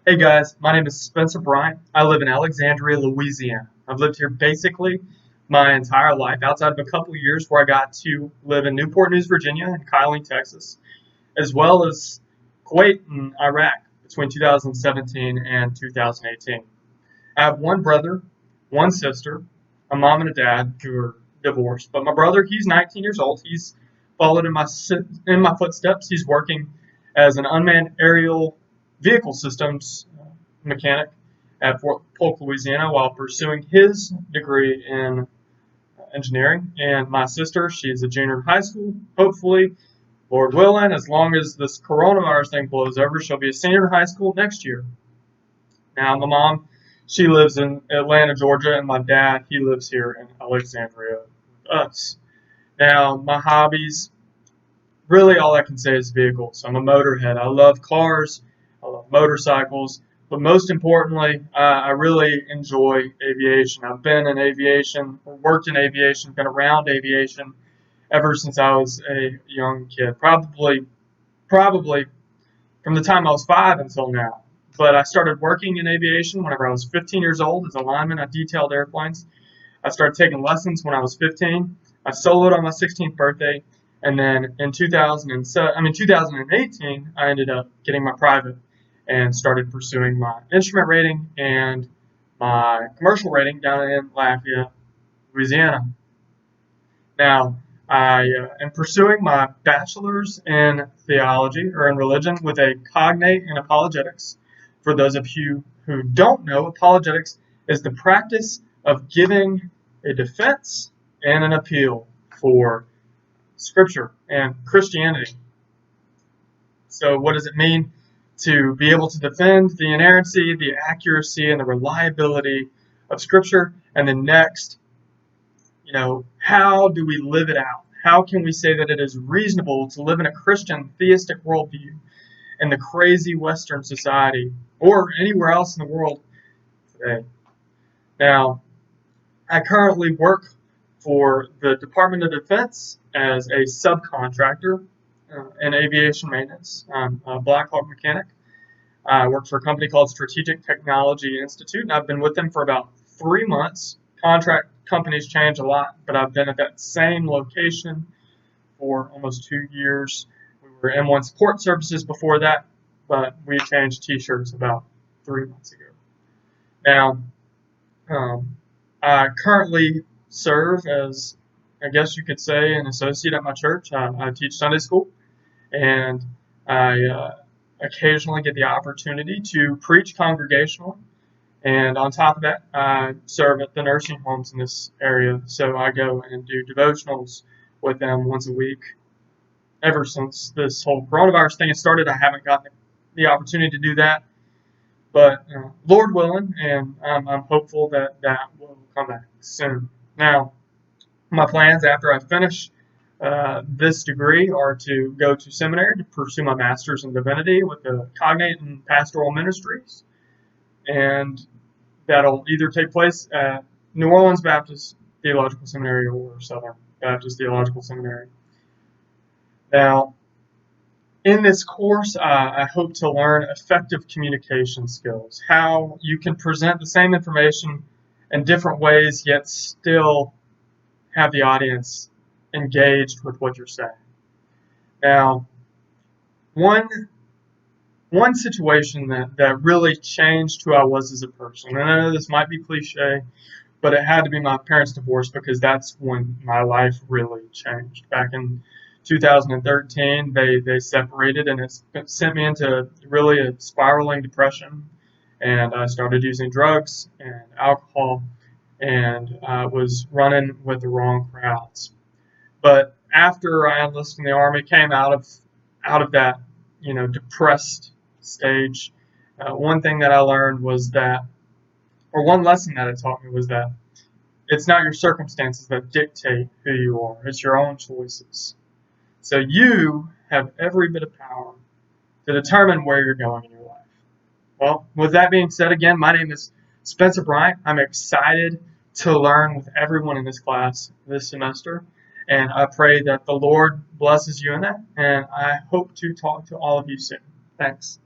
Hey guys, my name is Spencer Bryant. I live in Alexandria, Louisiana. I've lived here basically my entire life, outside of a couple of years where I got to live in Newport News, Virginia, and Kylie, Texas, as well as Kuwait and Iraq between 2017 and 2018. I have one brother, one sister, a mom and a dad who are divorced. But my brother, he's 19 years old. He's followed in my footsteps. He's working as an unmanned aerial vehicle systems mechanic at Fort Polk, Louisiana, while pursuing his degree in engineering. And my sister, she's a junior in high school. Hopefully, Lord willing, as long as this coronavirus thing blows over, she'll be a senior in high school next year. Now, my mom, she lives in Atlanta, Georgia, and my dad, he lives here in Alexandria with us. Now, my hobbies, really all I can say is vehicles. I'm a motorhead. I love cars, I love motorcycles, but most importantly, I really enjoy aviation. I've been in aviation, or worked in aviation, been around aviation ever since I was a young kid. Probably from the time I was 5 until now. But I started working in aviation whenever I was 15 years old as a lineman. I detailed airplanes. I started taking lessons when I was 15. I soloed on my 16th birthday, and then in 2018, I ended up getting my private and started pursuing my instrument rating and my commercial rating down in Lafayette, Louisiana. Now, I am pursuing my bachelor's in theology or in religion with a cognate in apologetics. For those of you who don't know, apologetics is the practice of giving a defense and an appeal for Scripture and Christianity. So, what does it mean to be able to defend the inerrancy, the accuracy, and the reliability of Scripture? And then next, how do we live it out? How can we say that it is reasonable to live in a Christian theistic worldview in the crazy Western society or anywhere else in the world today? Now, I currently work for the Department of Defense as a subcontractor in aviation maintenance. I'm a Black Hawk mechanic. I work for a company called Strategic Technology Institute, and I've been with them for about 3 months. Contract companies change a lot, but I've been at that same location for almost 2 years. We were M1 Support Services before that, but we changed T-shirts about 3 months ago. Now, I currently serve as, I guess you could say, an associate at my church. I teach Sunday school, and I occasionally get the opportunity to preach congregationally. And on top of that, I serve at the nursing homes in this area. So I go and do devotionals with them once a week. Ever since this whole coronavirus thing has started, I haven't gotten the opportunity to do that. But Lord willing, and I'm hopeful that that will come back soon. Now, my plans after I finish this degree are to go to seminary to pursue my master's in divinity with the cognate in pastoral ministries. And that'll either take place at New Orleans Baptist Theological Seminary or Southern Baptist Theological Seminary. Now, in this course, I hope to learn effective communication skills, how you can present the same information in different ways, yet still have the audience engaged with what you're saying. Now, one situation that really changed who I was as a person, and I know this might be cliche, but it had to be my parents' divorce because that's when my life really changed. Back in 2013, they separated, and it sent me into really a spiraling depression. And I started using drugs and alcohol, and I was running with the wrong crowds. But after I enlisted in the army, came out of that depressed stage. One thing that I learned was that, or one lesson that it taught me was that it's not your circumstances that dictate who you are; it's your own choices. So you have every bit of power to determine where you're going in your life. Well, with that being said, again, my name is Spencer Bryant. I'm excited to learn with everyone in this class this semester. And I pray that the Lord blesses you in that. And I hope to talk to all of you soon. Thanks.